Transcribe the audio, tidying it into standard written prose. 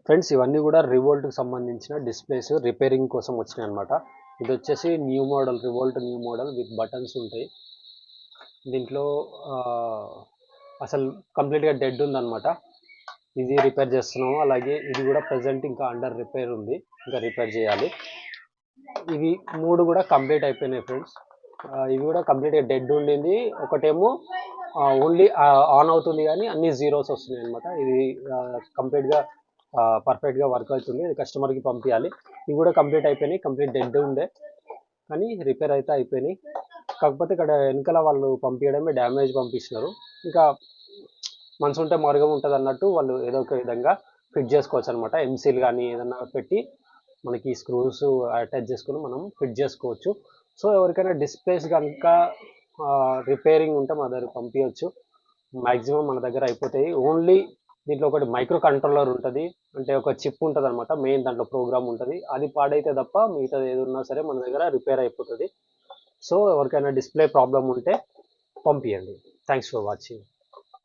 Friends ఇవన్నీ కూడా రివోల్ట్కి సంబంధించిన డిస్ప్లేస్ రిపేరింగ్ కోసం వచ్చినాయి అనమాట. ఇది వచ్చేసి new model, revolt new model with buttons ఉంటాయి. దీంట్లో అసలు కంప్లీట్గా డెడ్ ఉందన్నమాట. ఇది రిపేర్ చేస్తున్నాము. అలాగే ఇది కూడా ప్రజెంట్ ఇంకా అండర్ రిపేర్ ఉంది, ఇంకా రిపేర్ చేయాలి. ఇవి 3 కూడా కంప్లీట్ అయిపోయినాయి ఫ్రెండ్స్. ఇవి కూడా కంప్లీట్గా డెడ్ ఉండింది. ఒకటేమో ఓన్లీ ఆన్ అవుతుంది కానీ అన్ని జీరోస్ వస్తున్నాయి అనమాట. ఇది కంప్లీట్గా పర్ఫెక్ట్గా వర్క్ అవుతుంది. ఇది కస్టమర్కి పంపించాలి. ఇవి కూడా కంప్లీట్ అయిపోయినాయి. కంప్లీట్ డెడ్ ఉండే కానీ రిపేర్ అయితే అయిపోయినాయి. కాకపోతే ఇక్కడ వెనకాల వాళ్ళు పంపించడమే డ్యామేజ్ పంపిస్తున్నారు. ఇంకా మనసు ఉంటే మార్గం ఉంటుంది అన్నట్టు వాళ్ళు ఏదో ఒక విధంగా ఫిట్ చేసుకోవచ్చు అనమాట. ఎంసీల్ కానీ ఏదన్నా పెట్టి మనకి స్క్రూస్ అటాచ్ చేసుకుని మనం ఫిట్ చేసుకోవచ్చు. సో ఎవరికైనా డిస్ప్లేస్ కనుక రిపేరింగ్ ఉంటే మా దగ్గర పంపించవచ్చు. మ్యాక్సిమం మన దగ్గర అయిపోతాయి. ఓన్లీ దీంట్లో ఒకటి మైక్రో కంట్రోలర్ ఉంటుంది, అంటే ఒక చిప్ ఉంటుంది అనమాట. మెయిన్ దాంట్లో ప్రోగ్రామ్ ఉంటుంది. అది పాడైతే తప్ప మిగతాది ఏది ఉన్నా సరే మన దగ్గర రిపేర్ అయిపోతుంది. సో ఎవరికైనా డిస్ప్లే ప్రాబ్లం ఉంటే పంపించండి. Thanks for watching.